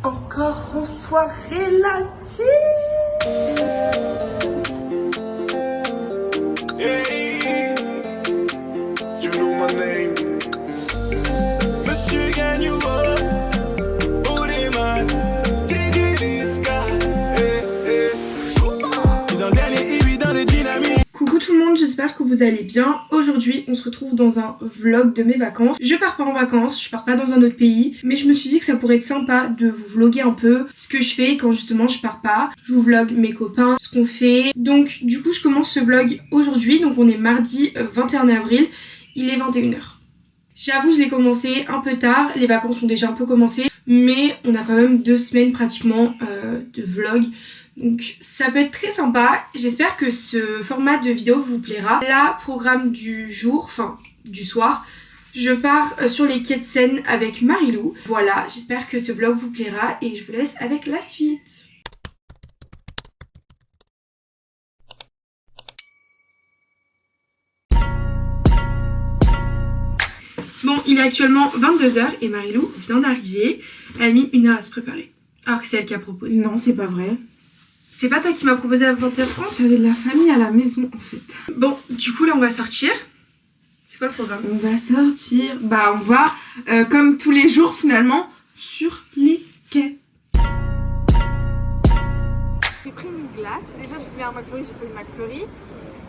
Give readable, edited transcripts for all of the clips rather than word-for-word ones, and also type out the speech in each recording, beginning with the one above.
encore en soirée latine. Hey, you know my name. Monsieur Gagnoua, Odema, Tediliska. Hey, hey. Dans le dernier Ibi, dans le dynamique. Coucou tout le monde, j'espère que vous allez bien. Aujourd'hui, on se retrouve dans un vlog de mes vacances. Je pars pas en vacances, je pars pas dans un autre pays, mais je me suis dit que ça pourrait être sympa de vous vlogger un peu ce que je fais quand justement je pars pas. Je vous vlog mes copains, ce qu'on fait. Donc du coup, je commence ce vlog aujourd'hui. Donc on est mardi 21 avril, il est 21h. J'avoue, je l'ai commencé un peu tard, les vacances ont déjà un peu commencé, mais on a quand même 2 semaines pratiquement de vlog. Donc ça peut être très sympa, j'espère que ce format de vidéo vous plaira. Là, programme du jour, enfin du soir, je pars sur les quais de Seine avec Marilou. Voilà, j'espère que ce vlog vous plaira et je vous laisse avec la suite. Bon, il est actuellement 22h et Marilou vient d'arriver. Elle a mis 1 heure à se préparer. Alors que c'est elle qui a proposé. Non, c'est pas vrai. C'est pas toi qui m'as proposé à 21h30? J'avais de la famille à la maison en fait. Bon, du coup là on va sortir. C'est quoi le programme? On va sortir, on va, comme tous les jours finalement, sur les quais. J'ai pris une glace, déjà je voulais un McFlurry, j'ai pris une McFlurry.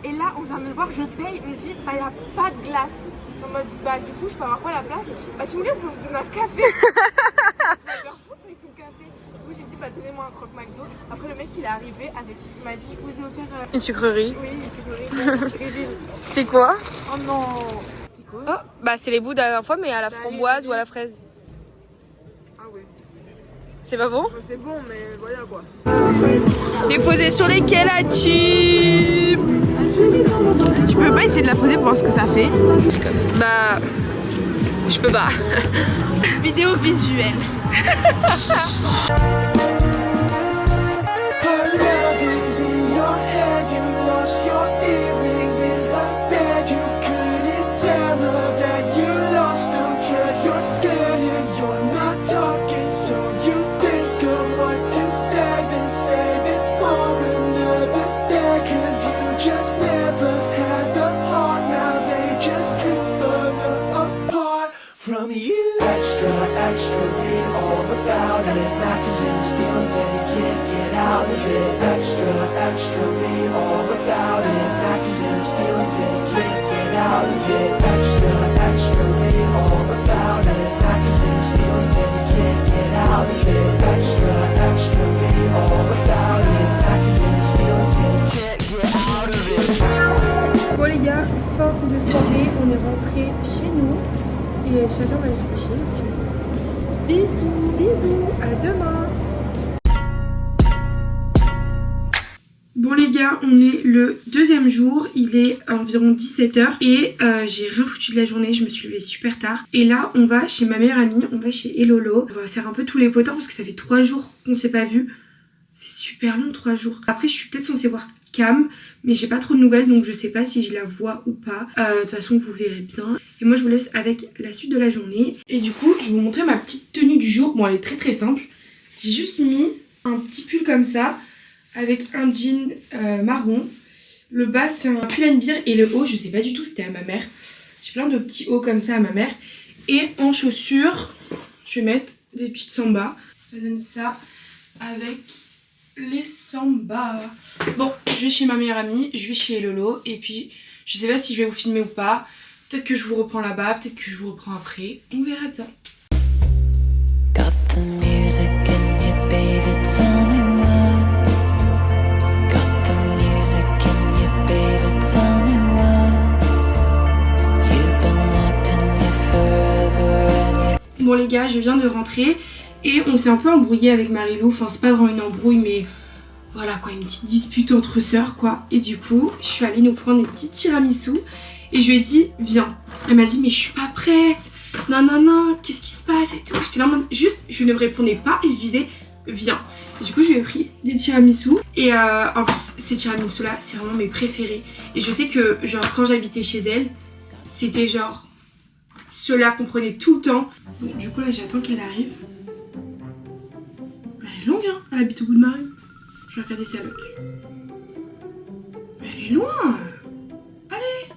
Et là on vient de me voir, je paye, on me dit y a pas de glace. Je suis en mode du coup je peux avoir quoi à la place? Si vous voulez on peut vous donner un café. Tu vas faire foutre avec ton café. Du coup j'ai dit donnez-moi un croque McDo. Après le mec il est arrivé avec, il m'a dit je vous ai offert une sucrerie. Oui, une sucrerie. C'est quoi? Oh non. C'est quoi? Oh, bah c'est les bouts de la dernière fois mais à la framboise ou à la fraise. Ah ouais. C'est pas bon? C'est bon mais voilà quoi. Déposé sur les quais la chip. Tu peux pas essayer de la poser pour voir ce que ça fait? Bah je peux pas. Vidéo visuelle. From you. Extra, extra, read all about it. Magazines, feelings, and you can't get out of it. Extra, extra, read all about it. Magazines, feelings, and you can't get out of it. Extra, extra, read all about it. Magazines, feelings, and you can't get out of it. Extra, extra, read all about it. Magazines, feelings, and you can't get out of it. Bon les gars, fin de soirée, on est rentré chez nous. Et chacun va aller se coucher. Bisous, bisous, à demain. Bon les gars, on est le 2e jour, il est environ 17h et j'ai rien foutu de la journée, je me suis levée super tard. Et là on va chez ma meilleure amie, on va chez Elolo. On va faire un peu tous les potins parce que ça fait 3 jours qu'on s'est pas vu. C'est super long 3 jours. Après je suis peut-être censée voir Cam, mais j'ai pas trop de nouvelles donc je sais pas si je la vois ou pas. De toute façon vous verrez bien. Et moi je vous laisse avec la suite de la journée. Et du coup je vais vous montrer ma petite tenue du jour. Bon elle est très très simple. J'ai juste mis un petit pull comme ça avec un jean marron. Le bas c'est un pull and beer et le haut je sais pas du tout, c'était à ma mère. J'ai plein de petits hauts comme ça à ma mère. Et en chaussures je vais mettre des petites sambas. Ça donne ça avec les sambas. Bon, je vais chez ma meilleure amie, je vais chez Lolo et puis je sais pas si je vais vous filmer ou pas. Peut-être que je vous reprends là-bas, peut-être que je vous reprends après. On verra bien. Got the music in your baby, tell me why. Got the music in your baby, tell me why. You've been wanting me forever and you... Bon les gars, je viens de rentrer. Et on s'est un peu embrouillé avec Marilou, enfin c'est pas vraiment une embrouille mais voilà quoi, une petite dispute entre sœurs quoi. Et du coup, je suis allée nous prendre des petits tiramisu et je lui ai dit viens. Elle m'a dit mais je suis pas prête, non, qu'est-ce qui se passe et tout. J'étais là en mode juste, je ne répondais pas et je disais viens. Et du coup je lui ai pris des tiramisu et en plus ces tiramisu là c'est vraiment mes préférés. Et je sais que genre quand j'habitais chez elle, c'était genre ceux-là qu'on prenait tout le temps. Donc du coup là j'attends qu'elle arrive. Elle habite au bout de ma rue. Je vais regarder sa loc. Mais elle est loin. Allez,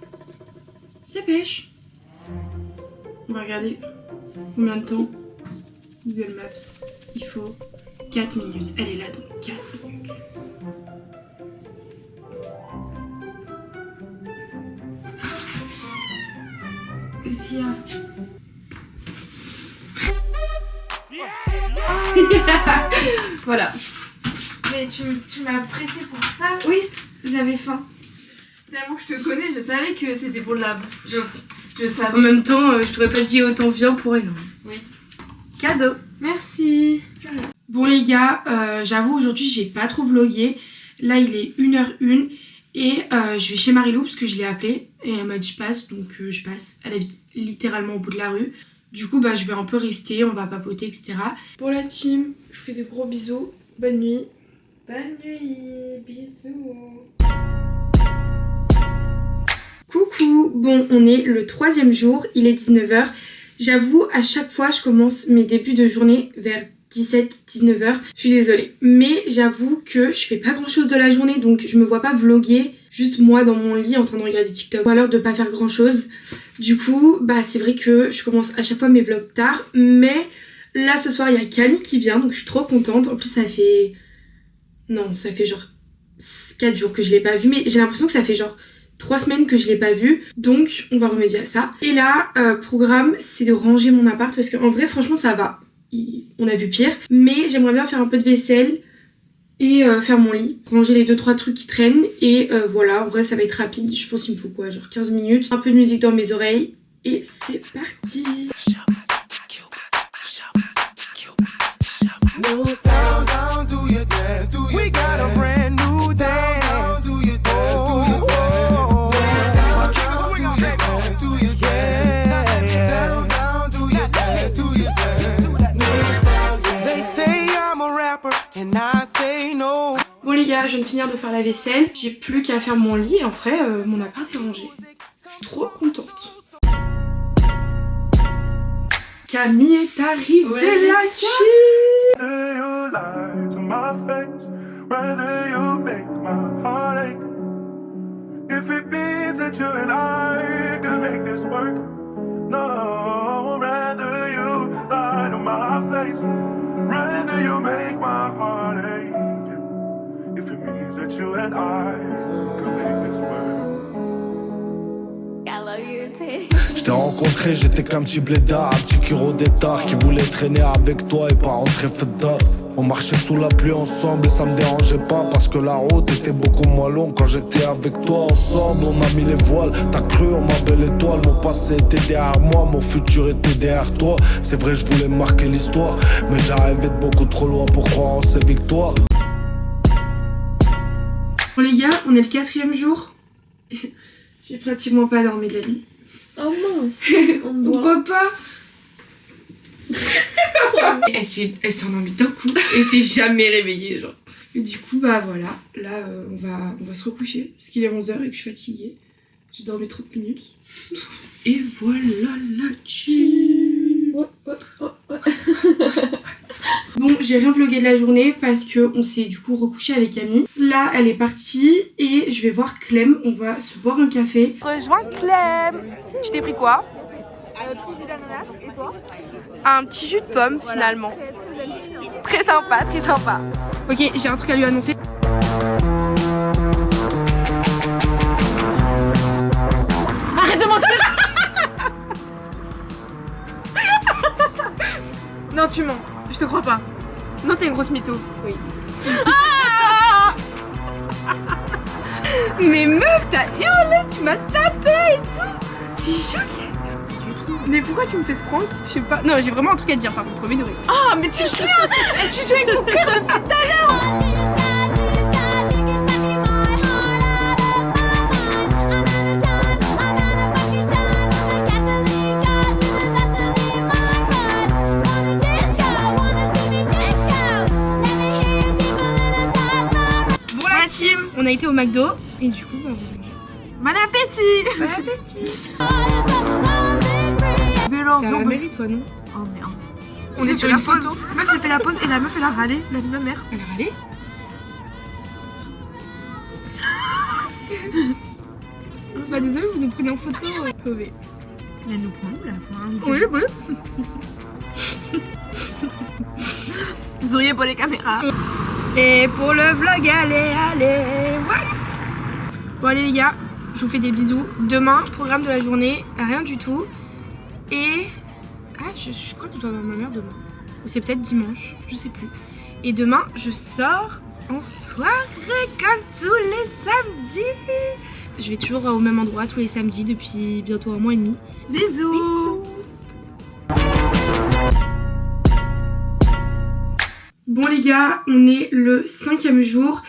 c'est pêche. On va regarder combien de temps. Google Maps. Il faut 4 minutes. Elle est là dans 4 minutes. Qu'est-ce qu'il y a? Voilà. Mais tu m'as pressé pour ça. Oui, j'avais faim. Tellement que je te connais, je savais que c'était pour de la bouffe. Je savais. En même temps, je t'aurais pas dit autant viens pour rien. Oui. Cadeau. Merci. Bon les gars, j'avoue aujourd'hui j'ai pas trop vlogué. Là il est 1h01 et je vais chez Marilou parce que je l'ai appelée et elle m'a dit passe, donc je passe. Elle habite littéralement au bout de la rue. Du coup je vais un peu rester, on va papoter, etc. Pour la team, je vous fais de gros bisous. Bonne nuit. Bonne nuit, bisous. Coucou, bon on est le 3e jour, il est 19h. J'avoue à chaque fois je commence mes débuts de journée vers 17-19h, je suis désolée. Mais j'avoue que je fais pas grand chose de la journée donc je me vois pas vloguer juste moi dans mon lit en train de regarder TikTok ou alors de pas faire grand chose. Du coup c'est vrai que je commence à chaque fois mes vlogs tard, mais là ce soir il y a Camille qui vient donc je suis trop contente. En plus ça fait genre 4 jours que je l'ai pas vue, mais j'ai l'impression que ça fait genre 3 semaines que je l'ai pas vue, donc on va remédier à ça. Et là, programme, c'est de ranger mon appart parce qu'en vrai, franchement, ça va. On a vu pire, mais j'aimerais bien faire un peu de vaisselle et faire mon lit, ranger les 2-3 trucs qui traînent et voilà, en vrai, ça va être rapide. Je pense qu'il me faut quoi, genre 15 minutes, un peu de musique dans mes oreilles et c'est parti. We got a brand new dance. Bon les gars, je viens de finir de faire la vaisselle. J'ai plus qu'à faire mon lit et en vrai, mon appart est rangé. Je suis trop contente. Camille est arrivée, la chill. You and I can make this work. I love you too. Je t'ai rencontré, j'étais qu'un petit blédard, un petit kiro d'étard qui voulait traîner avec toi et pas rentrer fêtard. On marchait sous la pluie ensemble et ça me dérangeait pas parce que la route était beaucoup moins longue quand j'étais avec toi. Ensemble on a mis les voiles, t'as cru en ma belle étoile. Mon passé était derrière moi, mon futur était derrière toi. C'est vrai je voulais marquer l'histoire, mais j'arrivais de beaucoup trop loin pour croire en ces victoires. Bon les gars, on est le 4e jour. J'ai pratiquement pas dormi de la nuit. Oh mince. On ne voit pas. Elle s'est endormie d'un coup et s'est jamais réveillée genre. Et du coup voilà, là on va se recoucher parce qu'il est 11h et que je suis fatiguée. J'ai dormi 30 minutes. Et voilà la chill. Bon, j'ai rien vlogué de la journée parce que on s'est du coup recouché avec Camille. Là, elle est partie et je vais voir Clem. On va se boire un café. Rejoins Clem. Tu t'es pris quoi? Un petit jus d'ananas, et toi? Un petit jus de pomme finalement. Très sympa, très sympa. Ok, j'ai un truc à lui annoncer. Arrête de mentir. Non, tu mens. Je te crois pas. Non, t'es une grosse mytho. Oui. Ah. Mais meuf, t'as hurlé, tu m'as tapé et tout. Je suis choquée. Mais pourquoi tu me fais ce prank? Je sais pas. Non, j'ai vraiment un truc à te dire par contre, premier degré. Ah, mais t'es rien. Et tu joues avec mon cœur depuis tout à l'heure. On a été au McDo et du coup on va manger. Bon appétit. Bon appétit. Bélan, T'as la mairie toi non? Oh merde. On est sur une photo. Meuf, j'ai fait la pause et la meuf elle a râlé, la vie de ma mère. Elle a râlé. Bah désolé, vous nous prenez en photo. Chloé. Elle nous prend où là pour un Oui, oui. Souriez pour les caméras. Et pour le vlog, allez, voilà. Bon allez les gars, je vous fais des bisous. Demain, programme de la journée, rien du tout. Et... Ah, je crois que je dois voir ma mère demain. Ou c'est peut-être dimanche, je sais plus. Et demain, je sors en soirée comme tous les samedis. Je vais toujours au même endroit tous les samedis depuis bientôt 1 mois et demi. Bisous. Bon les gars, on est le 5e jour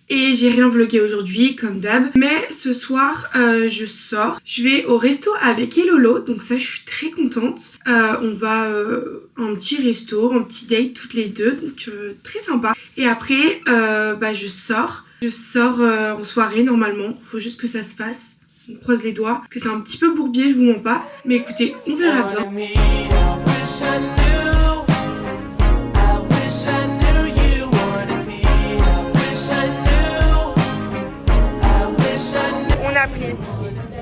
et j'ai rien vlogué aujourd'hui comme d'hab. Mais ce soir, je sors. Je vais au resto avec Elolo, donc ça je suis très contente. On va un petit resto, un petit date toutes les deux, donc très sympa. Et après, je sors. Je sors en soirée normalement, faut juste que ça se fasse. On croise les doigts, parce que c'est un petit peu bourbier, je vous mens pas. Mais écoutez, on verra bien. On a pris...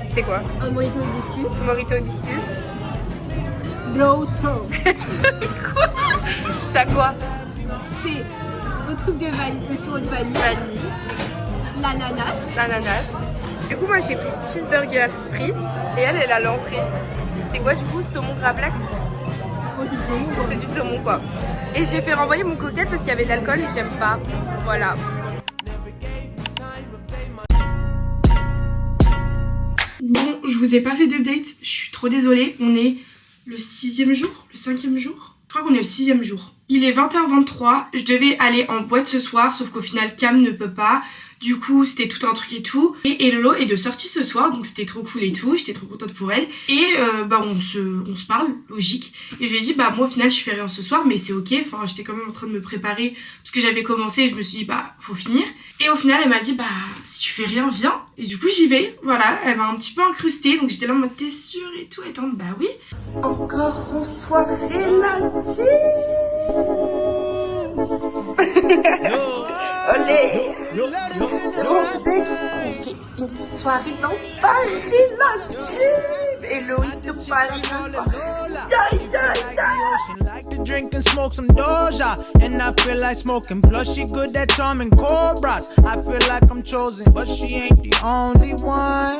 C'est quoi? Un mojito hibiscus. Morito hibiscus. Blossom. Ça quoi? C'est le truc de vanille, le sirop de vanille. Vanille. L'ananas. Du coup moi j'ai pris cheeseburger frites et elle a l'entrée. C'est quoi du coup? Saumon gravlax? C'est du saumon quoi. Et j'ai fait renvoyer mon cocktail parce qu'il y avait de l'alcool et j'aime pas. Voilà. Bon, je vous ai pas fait d'update, je suis trop désolée. On est le 6e jour, le 5e jour. Je crois qu'on est le 6e jour. Il est 20h23, je devais aller en boîte ce soir, sauf qu'au final Cam ne peut pas. Du coup, c'était tout un truc et tout. Et Elolo est de sortie ce soir, donc c'était trop cool et tout. J'étais trop contente pour elle. Et on se parle, logique. Et je lui ai dit, moi au final, je fais rien ce soir, mais c'est ok. Enfin, j'étais quand même en train de me préparer parce que j'avais commencé. Je me suis dit, faut finir. Et au final, elle m'a dit, si tu fais rien, viens. Et du coup, j'y vais. Voilà, elle m'a un petit peu incrustée. Donc j'étais là en mode, t'es sûre et tout. Et donc, oui. Encore en soirée lundi. Olé! On sait qu'il fait une petite soirée dans Paris lundi! Hello, sur Paris le soir. She like to drink and smoke some Doja, and I feel like smoking. Plus she good at charming cobras. I feel like I'm chosen, but she ain't the only one.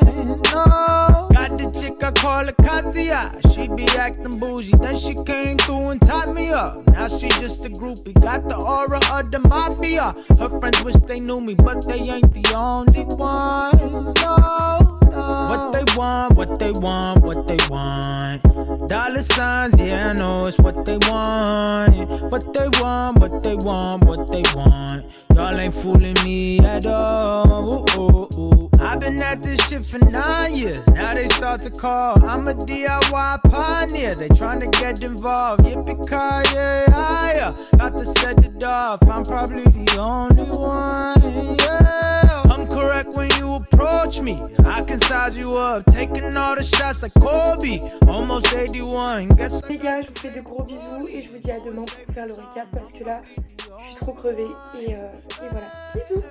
No, got the chick I call her Katia. She be acting bougie, then she came through and tied me up. Now she just a groupie, got the aura of the mafia. Her friends wish they knew me, but they ain't the only ones. No. What they want, what they want, what they want. Dollar signs, yeah, I know it's what they want. What they want, what they want, what they want. Y'all ain't fooling me at all. Ooh, ooh, ooh. I've been at this shit for 9 years. Now they start to call. I'm a DIY pioneer. They tryna get involved. Yippee-ki-yay, yeah. Got to set it off. I'm probably the only one, yeah. I'm correct when you approach me. I can size you up, taking all the shots like Kobe. Almost 81. Guess Les gars, je vous fais de gros bisous et je vous dis à demain pour faire le récap parce que là, je suis trop crevée et voilà. Bisous.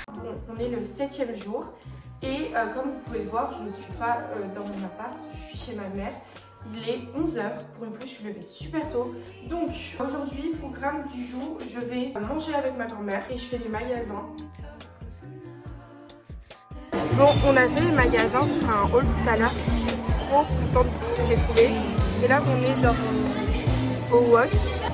Bon, on est le 7e jour et comme vous pouvez le voir, je ne suis pas dans mon appart, je suis chez ma mère. Il est 11h, pour une fois je suis levée super tôt. Donc aujourd'hui, programme du jour, je vais manger avec ma grand-mère et je fais les magasins. Bon, on a fait les magasins, je vous ferai un haul tout à l'heure. Je suis trop contente de ce que j'ai trouvé. Et là on est genre au Wok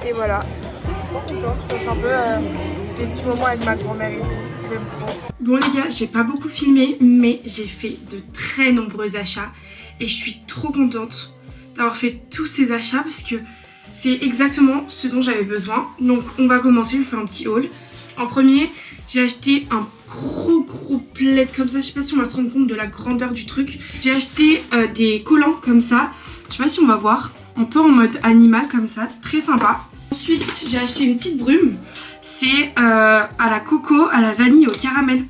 et voilà. Je suis trop contente, je passe un peu des petits moments avec ma grand-mère et tout. J'aime trop. Bon les gars, j'ai pas beaucoup filmé, mais j'ai fait de très nombreux achats et je suis trop contente d'avoir fait tous ces achats parce que c'est exactement ce dont j'avais besoin. Donc on va commencer, je vais faire un petit haul. En premier, j'ai acheté un gros plaid comme ça, je sais pas si on va se rendre compte de la grandeur du truc. J'ai acheté des collants comme ça, je sais pas si on va voir, un peu en mode animal comme ça, très sympa. Ensuite j'ai acheté une petite brume, c'est à la coco, à la vanille, au caramel.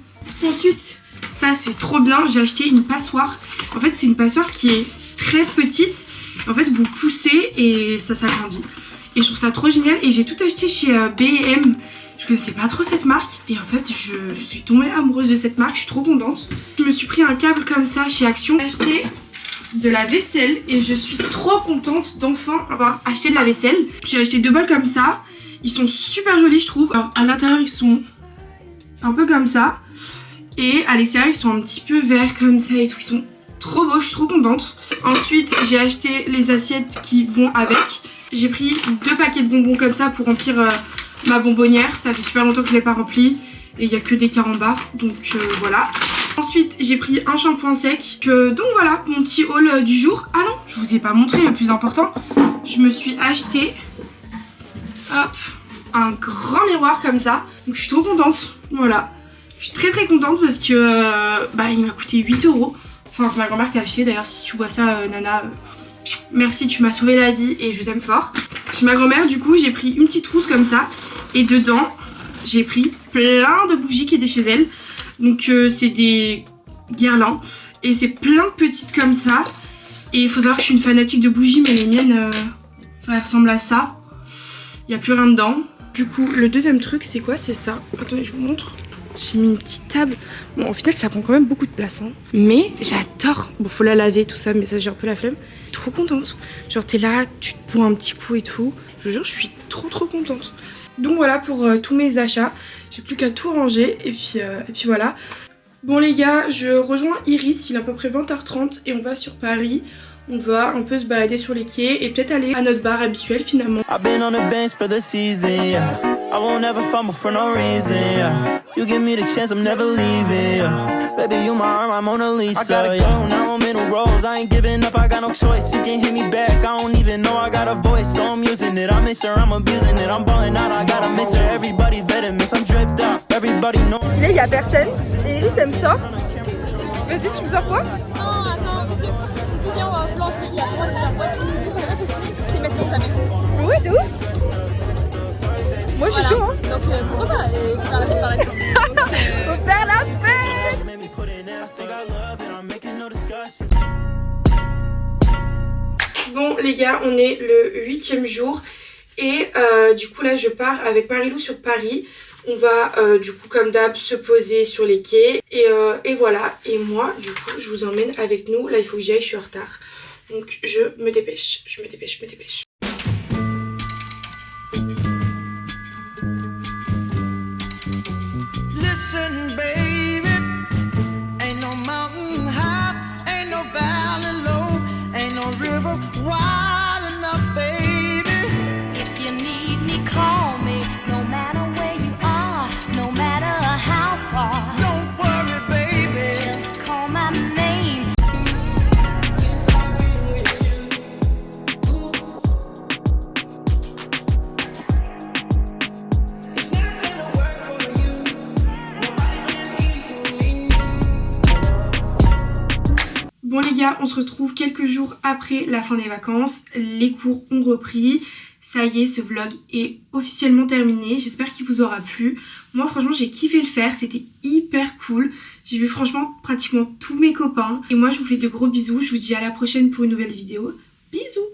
Ensuite, ça c'est trop bien, j'ai acheté une passoire. En fait c'est une passoire qui est très petite En fait vous poussez et ça s'agrandit. Et je trouve ça trop génial et j'ai tout acheté chez B&M. Je connaissais pas trop cette marque et en fait je suis tombée amoureuse de cette marque, je suis trop contente. Je me suis pris un câble comme ça chez Action. J'ai acheté de la vaisselle et je suis trop contente d'enfin avoir acheté de la vaisselle. J'ai acheté 2 bols comme ça, ils sont super jolis je trouve. Alors à l'intérieur ils sont un peu comme ça et à l'extérieur ils sont un petit peu verts comme ça et tout, ils sont trop beaux, je suis trop contente. Ensuite j'ai acheté les assiettes qui vont avec. J'ai pris 2 paquets de bonbons comme ça pour remplir ma bonbonnière, ça fait super longtemps que je l'ai pas remplie et il n'y a que des carambars donc voilà. Ensuite j'ai pris un shampoing sec, donc voilà mon petit haul du jour. Ah non, je vous ai pas montré le plus important, je me suis acheté hop, un grand miroir comme ça, donc je suis trop contente, voilà. Je suis très contente parce que il m'a coûté 8 €. Enfin c'est ma grand-mère qui a acheté d'ailleurs, si tu vois ça Nana, merci, tu m'as sauvé la vie et je t'aime fort. Chez ma grand-mère du coup j'ai pris une petite trousse comme ça et dedans j'ai pris plein de bougies qui étaient chez elle. Donc c'est des guirlands et c'est plein de petites comme ça. Et il faut savoir que je suis une fanatique de bougies mais les miennes elles ressemblent à ça. Il n'y a plus rien dedans. Du coup le deuxième truc c'est quoi? C'est ça. Attendez je vous montre. J'ai mis une petite table. Bon au final ça prend quand même beaucoup de place hein. Mais j'adore. Bon faut la laver tout ça mais ça j'ai un peu la flemme. Trop contente. Genre t'es là, tu te bois un petit coup et tout. Je vous jure je suis trop contente. Donc voilà pour tous mes achats. J'ai plus qu'à tout ranger et puis voilà. Bon les gars, je rejoins Iris, il est à peu près 20h30 et on va sur Paris. On va un peu se balader sur les quais et peut-être aller à notre bar habituel finalement. I've been on the bench for the season, yeah. I won't ever fumble for no reason, yeah. You give me the chance, I'm never leaving, yeah. Baby, you my arm, I'm Mona Lisa, I gotta go, now I'm in a rose. I ain't giving up, I got no choice. You can hit me back, I don't even know I got a voice. So I'm using it, I miss her, I'm abusing it. I'm balling out, I gotta miss her. Everybody's better miss, I'm dripped out. Everybody knows. Là il y a personne et Iris elle me sort. Vas-y tu me sors quoi? Non, attends, parce que si tu viens en blanc, il y a moins de la voiture, du coup, ça va c'est maintenant ou jamais. Ouais de ouf. Moi je suis chaud hein. Donc pourquoi pas faire la fête par la suite. Faut faire la fête. Bon les gars, on est le 8e jour et du coup là je pars avec Marilou sur Paris. On va du coup comme d'hab se poser sur les quais et voilà. Et moi du coup je vous emmène avec nous. Là il faut que j'y aille, je suis en retard. Donc je me dépêche. Listen, baby, ain't no mountain high, ain't no valley low, ain't no river wide enough, baby. If you need me, call me. No matter where you are, no matter how far. Don't worry, baby. Just call my name. Bon les gars, on se retrouve quelques jours après la fin des vacances. Les cours ont repris. Ça y est, ce vlog est officiellement terminé. J'espère qu'il vous aura plu. Moi franchement j'ai kiffé le faire, c'était hyper cool. J'ai vu franchement pratiquement tous mes copains. Et moi je vous fais de gros bisous. Je vous dis à la prochaine pour une nouvelle vidéo. Bisous.